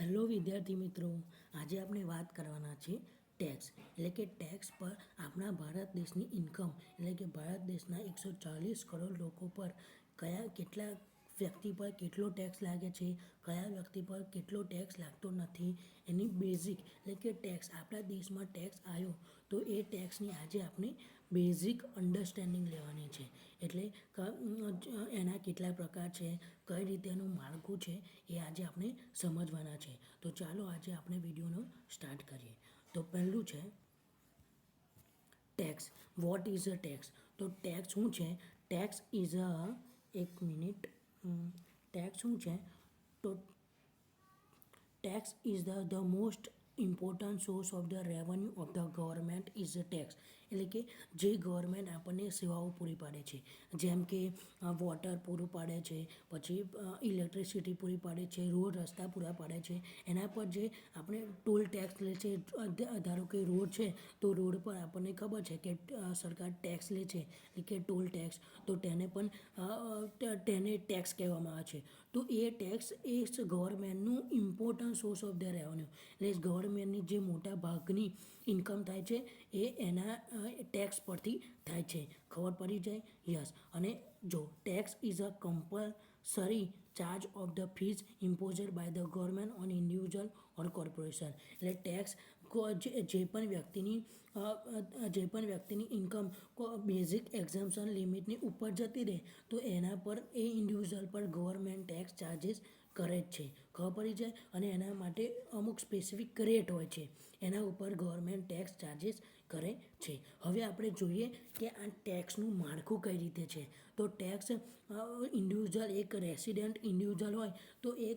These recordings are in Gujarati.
હેલો વિદ્યાર્થી મિત્રો, આજે આપણે વાત કરવાના છે ટેક્સ એટલે કે ટેક્સ પર આપણા ભારત દેશની ઇન્કમ એટલે કે ભારત દેશના 140 કરોડ લોકો પર કેટલા વ્યક્તિ પર કેટલો ટેક્સ લાગે છે, કયા વ્યક્તિ પર કેટલો ટેક્સ લાગતો નથી, એની બેઝિક એટલે કે ટેક્સ આપણા દેશમાં ટેક્સ આવ્યો તો એ ટેક્સની આજે આપણે બેઝિક અન્ડરસ્ટેન્ડિંગ લેવાની છે. એટલે એના કેટલા પ્રકાર છે, કઈ રીતે એનું માળખું છે, એ આજે આપણે સમજવાના છે. તો ચાલો આજે આપણે વિડીયોનો સ્ટાર્ટ કરીએ. તો પહેલું છે tax. What is a tax? તો ટેક્સ શું છે? ટેક્સ ઇઝ અ એક મિનિટ ટેક્સ શું છે? તો tax is the most important source of the revenue of the government is a tax. એટલે કે જે ગવર્મેન્ટ આપણને સેવાઓ પૂરી પાડે છે, જેમ કે વોટર પૂરું પાડે છે, પછી ઇલેક્ટ્રિસિટી પૂરી પાડે છે, રોડ રસ્તા પૂરા પાડે છે, એના પર જે આપણે ટોલ ટેક્સ લે છે. ધારો કે રોડ છે તો રોડ પર આપણને ખબર છે કે સરકાર ટેક્સ લે છે એટલે કે ટોલ ટેક્સ, તો તેને ટેક્સ કહેવામાં આવે છે. તો એ ટેક્સ એ ગવર્મેન્ટનું important source of the revenue એટલે ગવર્મેન્ટની જે મોટા ભાગની ઇન્કમ થાય છે એ એના ટેક્સ પરથી થાય છે. ખબર પડી જાય? યસ. અને જો tax is a compulsory charge of the fees imposed by the government on individual or corporation. એટલે ટેક્સ જે પણ વ્યક્તિની ઇન્કમ બેઝિક એક્ઝમ્પશન લિમિટની ઉપર જતી રહે તો એના પર એ ઇન્ડિવિજ્યુઅલ પર ગવર્મેન્ટ ટેક્સ ચાર્જીસ કરે જ છે. ખબર પડી જાય? અને એના માટે અમુક સ્પેસિફિક રેટ હોય છે, એના ઉપર ગવર્મેન્ટ ટેક્સ ચાર્જીસ કરે છે. હવે આપણે જોઈએ કે આ ટેક્સનું માળખું કઈ રીતે છે. તો ટેક્સ ઇન્ડિવિજ્યુઅલ એક રેસિડેન્ટ ઇન્ડિવિજ્યુઅલ હોય તો એ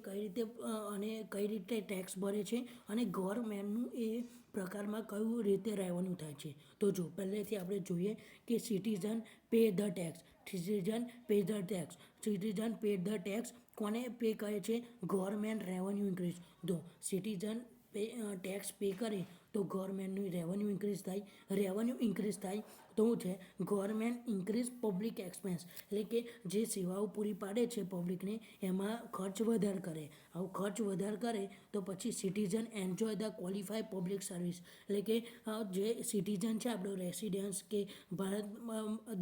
કઈ રીતે ટેક્સ ભરે છે અને ગવર્મેન્ટનું એ પ્રકારમાં કયું રીતે રેવન્યુ થાય છે. તો જો પહેલેથી આપણે જોઈએ કે citizen pay the tax. Citizen pay the tax કોને પે કરે છે? Government revenue increase. જો સિટીઝન ટેક્સ પે કરે તો ગવર્મેન્ટનું રેવન્યુ ઇન્ક્રીઝ થાય. રેવન્યુ ઇન્ક્રીઝ થાય તો શું છે? ગવર્મેન્ટ ઇન્ક્રીઝ પબ્લિક એક્સપેન્સ એટલે કે જે સેવાઓ પૂરી પાડે છે પબ્લિકને એમાં ખર્ચ વધારે કરે. આવું ખર્ચ વધારે કરે તો પછી citizen enjoy the qualified public service એટલે કે જે સિટીઝન છે આપણો રેસિડેન્સ કે ભારત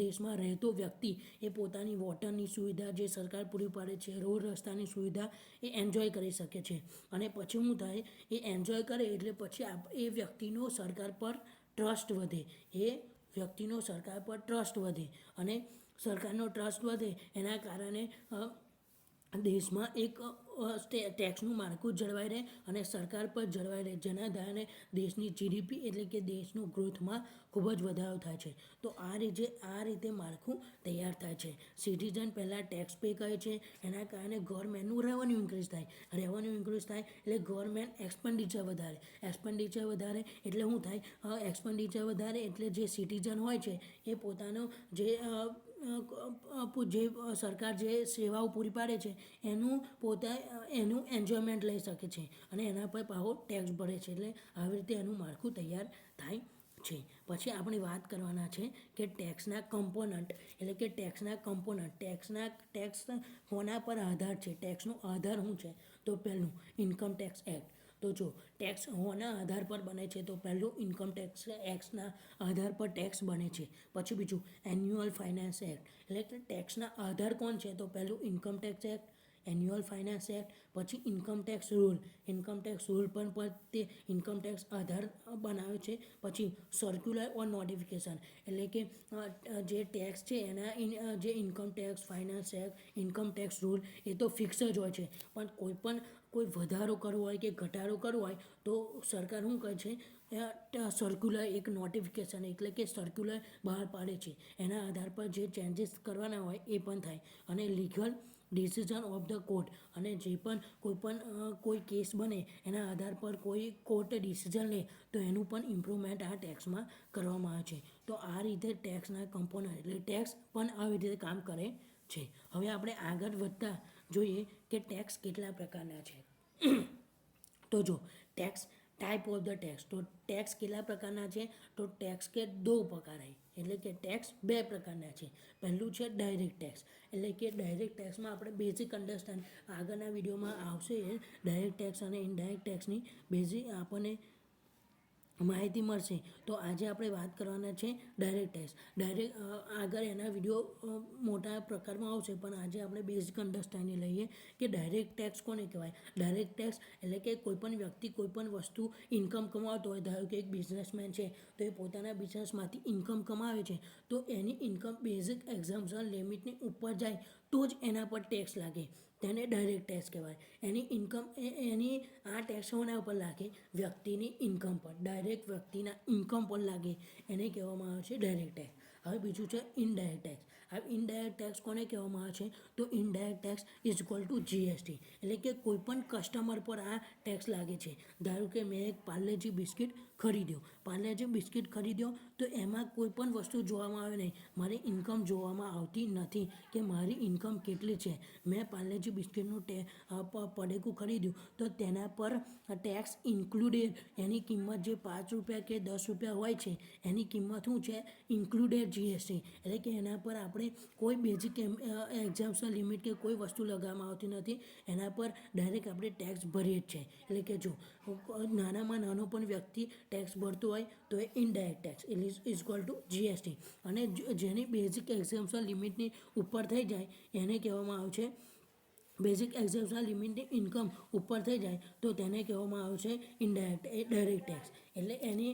દેશમાં રહેતો વ્યક્તિ એ પોતાની વોટરની સુવિધા જે સરકાર પૂરી પાડે છે, રોડ રસ્તાની સુવિધા એ એન્જોય કરી શકે છે. અને પછી શું થાય? એ એન્જોય કરે એટલે પછી એ વ્યક્તિનો સરકાર પર ટ્રસ્ટ વધે. એ વ્યક્તિનો સરકાર પર ટ્રસ્ટ વધે અને સરકારનો ટ્રસ્ટ વધે એના કારણે દેશમાં એક ટેક્સનું માળખું જળવાઈ રહે અને સરકાર પર જળવાઈ રહે, જેના કારણે દેશની જીડીપી એટલે કે દેશનું ગ્રોથમાં ખૂબ જ વધારો થાય છે. તો આ રીતે માળખું તૈયાર થાય છે. સિટીઝન પહેલાં ટેક્સ પે કરે છે, એના કારણે ગવર્મેન્ટનું રેવન્યુ ઇન્ક્રીઝ થાય. રેવન્યુ ઇન્ક્રીઝ થાય એટલે ગવર્મેન્ટ એક્સપેન્ડિચર વધારે એટલે શું થાય? એક્સપેન્ડિચર વધારે એટલે જે સિટીઝન હોય છે એ પોતાનો જે સરકાર જે સેવાઓ પૂરી પાડે છે એનું એન્જોયમેન્ટ લઈ શકે છે અને એના પર પાછો ટેક્સ ભરે છે. એટલે આવી રીતે એનું માળખું તૈયાર થાય છે. પછી આપણે વાત કરવાના છે કે ટેક્સના કમ્પોનન્ટ એટલે કે ટેક્સ કોના પર આધાર છે? ટેક્સનો આધાર શું છે? તો પહેલું ઇન્કમ ટેક્સ એક્ટ. તો જો ટેક્સ હોના આધાર પર બને છે તો પહેલું ઇન્કમ ટેક્સ એક્ટના આધાર પર ટેક્સ બને છે. પછી બીજું એન્યુઅલ ફાઇનાન્સ એક્ટ. એટલે કે ટેક્સના આધાર કોણ છે? તો પહેલું income tax act, annual finance act, પછી income tax rule. Income tax rule પર તે ઇન્કમ ટેક્સ આધાર બનાવે છે. પછી સર્ક્યુલર ઓર નોટિફિકેશન એટલે કે જે ટેક્સ છે એના જે income tax finance act, income tax rule એ તો ફિક્સ જ હોય છે, પણ કોઈ વધારો કરવો હોય કે ઘટાડો કરવો હોય તો સરકાર શું કરે છે? સર્ક્યુલર એક નોટિફિકેશન એટલે કે સર્ક્યુલર બહાર પાડે છે. એના આધાર પર જે ચેન્જીસ કરવાના હોય એ પણ થાય. અને legal decision of the court અને જે પણ કોઈ કેસ બને એના આધાર પર કોઈ કોર્ટ ડિસિઝન લે તો એનું પણ ઇમ્પ્રુવમેન્ટ આ ટેક્સમાં કરવામાં આવે છે. તો આ રીતે ટેક્સના કમ્પોનન્ટ એટલે ટેક્સ પણ આવી રીતે કામ કરે છે. હવે આપણે આગળ વધતા જોઈએ કે ટેક્સ કેટલા પ્રકારના છે. તો જો tax type of the tax तो टैक्स કેટલા પ્રકારના છે તો ટેક્સ કે દો પ્રકાર है એટલે કે ટેક્સ બે પ્રકારના છે પહેલું છે ડાયરેક્ટ ટેક્સ એટલે કે ડાયરેક્ટ ટેક્સમાં આપણે બેઝિક અન્ડરસ્ટેન્ડ આગળના વિડીયોમાં આવશે ડાયરેક્ટ ટેક્સ અને ઇનડાયરેક્ટ ટેક્સની બેઝિક આપણને માહિતી મળશે તો આજે આપણે વાત કરવાના છે ડાયરેક્ટ ટેક્સ આગળ એના વિડીયો મોટા પ્રકારમાં આવશે પણ આજે આપણે બેઝિક અન્ડરસ્ટેન્ડિંગ લઈએ કે ડાયરેક્ટ ટેક્સ કોને કહેવાય ડાયરેક્ટ ટેક્સ એટલે કે કોઈપણ વ્યક્તિ કોઈપણ વસ્તુ ઇન્કમ કમાવતો હોય ધારો કે એક બિઝનેસમેન છે તો એ પોતાના બિઝનેસમાંથી ઇન્કમ કમાવે છે તો એની ઇન્કમ બેઝિક એક્ઝામ્પશન લિમિટની ઉપર જાય તો જ એના પર ટેક્સ લાગે તેને ડાયરેક્ટ ટેક્સ કહેવાય એની ઇન્કમ એની આ ટેક્સ કોના ઉપર લાગે વ્યક્તિની ઇન્કમ પર ડાયરેક્ટ વ્યક્તિના ઇન્કમ પર લાગે એને કહેવામાં આવે છે ડાયરેક્ટ ટેક્સ હવે બીજું છે ઇનડાયરેક્ટ ટેક્સ હવે ઇનડાયરેક્ટ ટેક્સ કોને કહેવામાં આવે છે તો indirect tax is equal to GST એટલે કે કોઈપણ કસ્ટમર પર આ ટેક્સ લાગે છે ધારો કે મેં એક પાર્લેજી બિસ્કિટ ખરીદ્યો પાર્લેજી બિસ્કિટ ખરીદ્યો તો એમાં કોઈ પણ વસ્તુ જોવામાં આવે નહીં મારી ઇન્કમ જોવામાં આવતી નથી કે મારી ઇન્કમ કેટલી છે મેં પાર્લેજી બિસ્કિટનું પડીકું ખરીદ્યું તો તેના પર ટેક્સ ઇન્ક્લુડેડ એની કિંમત જે 5 રૂપિયા કે 10 રૂપિયા હોય છે એની કિંમત શું છે ઇન્ક્લુડેડ જીએસટી એટલે કે એના પર આપણે કોઈ બેઝિક એક્ઝામ્પશન લિમિટ કે કોઈ વસ્તુ લગાવવામાં આવતી નથી એના પર ડાયરેક્ટ આપણે ટેક્સ ભરીએ જ છે એટલે કે જો નાનામાં નાનો પણ વ્યક્તિ ટેક્સ ભરતો હોય તો એ indirect tax is equal to GST અને જેની બેઝિક એક્ઝામ્પશન લિમિટની ઉપર થઈ જાય એને કહેવામાં આવે છે બેઝિક એક્ઝામ્પશન લિમિટની ઇન્કમ ઉપર થઈ જાય તો તેને કહેવામાં આવે છે ડાયરેક્ટ ટેક્સ એટલે એની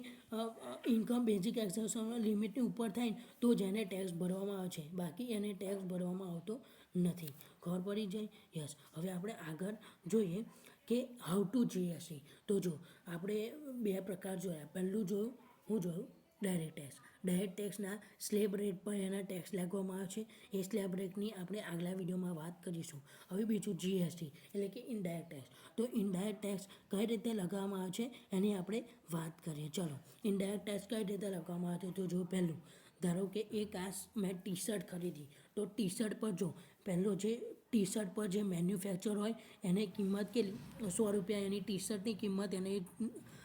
ઇન્કમ બેઝિક એક્ઝામ્પશન લિમિટની ઉપર થાય તો જ એને ટેક્સ ભરવામાં આવે છે બાકી એને ટેક્સ ભરવામાં આવતો નથી ખબર પડી જાય યસ હવે આપણે આગળ જોઈએ કે હાઉ ટુ જીએસટી તો જો આપણે બે પ્રકાર જોયા પહેલું જોયું હું જોયું ડાયરેક્ટ ટેક્સના સ્લેબ રેટ પર એના ટેક્સ લાગવામાં આવે છે એ સ્લેબ રેટની આપણે આગલા વિડીયોમાં વાત કરીશું હવે બીજું જીએસટી એટલે કે ઇનડાયરેક્ટ ટેક્સ તો ઇનડાયરેક્ટ ટેક્સ કઈ રીતે લગાવવામાં આવે છે એની આપણે વાત કરીએ ચલો ઇનડાયરેક્ટ ટેક્સ કઈ રીતે લગાવવામાં આવે છે તો જો પહેલું ધારો કે એક મેં ટી શર્ટ ખરીદી તો ટી શર્ટ પર જો પહેલો જે ટી શર્ટ પર જે મેન્યુફેક્ચર હોય એની કિંમત કેટલી 100 રૂપિયા એની ટી શર્ટની કિંમત એને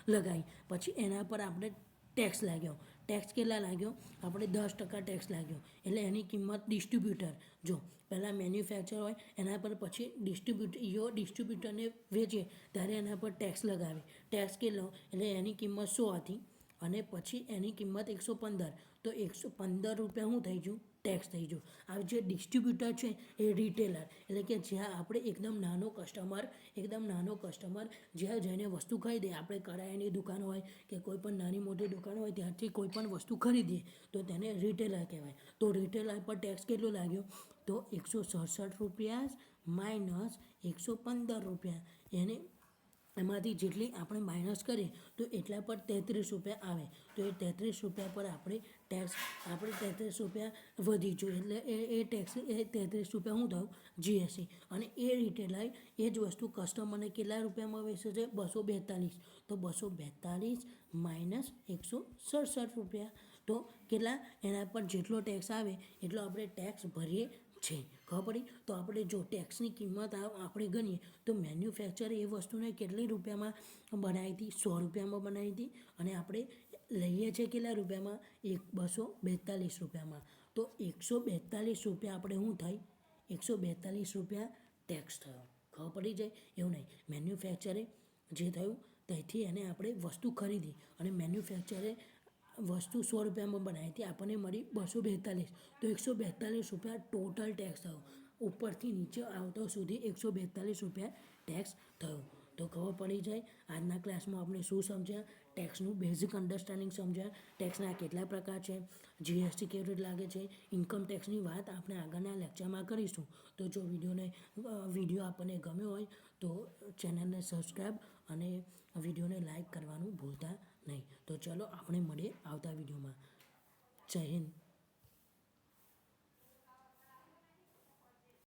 લગાવી પછી એના પર આપણે ટેક્સ લાગ્યો ટેક્સ કેટલા લાગ્યો આપણે 10% ટેક્સ લાગ્યો એટલે એની કિંમત ડિસ્ટ્રીબ્યુટર જો પહેલાં મેન્યુફેક્ચર હોય એના પર પછી ડિસ્ટ્રીબ્યુટરને વેચે ત્યારે એના પર ટેક્સ લગાવે ટેક્સ કેટલો એટલે એની કિંમત 100 હતી અને પછી એની કિંમત 115 તો 115 રૂપિયા શું થઈ ગયું ટેક્સ થઈ ગયું આ જે ડિસ્ટ્રીબ્યુટર છે એ રિટેલર એટલે કે જ્યાં આપણે એકદમ નાનો કસ્ટમર જ્યાં જઈને વસ્તુ ખરીદે આપણે કરાયાની દુકાન હોય કે કોઈ પણ નાની મોટી દુકાન હોય ત્યાંથી કોઈ પણ વસ્તુ ખરીદીએ તો તેને રિટેલર કહેવાય તો રિટેલર પર ટેક્સ કેટલો લાગ્યો તો 167 રૂપિયા માઇનસ 115 રૂપિયા એને એમાંથી જેટલી આપણે માઇનસ કરીએ તો એટલા પર 33 રૂપિયા આવે તો એ 33 રૂપિયા પર આપણે 33 રૂપિયા વધી જોઈએ એટલે એ ટેક્સ એ 33 રૂપિયા શું થયું જીએસટી અને એ રિટેલર એ જ વસ્તુ કસ્ટમરને કેટલા રૂપિયામાં વેચે છે 242 તો 242 માઇનસ 167 રૂપિયા તો કેટલા એના પર જેટલો ટેક્સ આવે એટલો આપણે ટેક્સ ભરીએ છે ખબર પડી તો આપણે જો ટેક્સની કિંમત આપણે ગણીએ તો મેન્યુફેક્ચરે એ વસ્તુને કેટલી રૂપિયામાં બનાવી હતી 100 રૂપિયામાં બનાવી હતી અને આપણે લઈએ છીએ કેટલા રૂપિયામાં 242 રૂપિયામાં તો 142 રૂપિયા આપણે શું થાય 142 રૂપિયા ટેક્સ થયો ખબર પડી જાય એવું નહીં મેન્યુફેક્ચરે જે થયું ત્યાંથી એને આપણે વસ્તુ ખરીદી અને મેન્યુફેક્ચરે વસ્તુ 100 રૂપિયામાં બનાવી હતી આપણને મળી 242 તો 142 રૂપિયા ટોટલ ટેક્સ થયો ઉપરથી નીચે આવતા સુધી 142 રૂપિયા ટેક્સ થયો તો ખબર પડી જાય આજના ક્લાસમાં આપણે શું સમજ્યા ટેક્સનું બેઝિક અન્ડરસ્ટેન્ડિંગ સમજ્યા ટેક્સના કેટલા પ્રકાર છે જીએસટી કેવી રીતે લાગે છે ઇન્કમ ટેક્સની વાત આપણે આગળના લેક્ચરમાં કરીશું તો જો વિડીયો આપણને ગમ્યો હોય તો ચેનલને સબસ્ક્રાઈબ અને વિડીયોને લાઈક કરવાનું ભૂલતા નહીં તો ચલો આપણે મળીએ આવતા વિડીયોમાં જય હિન્દ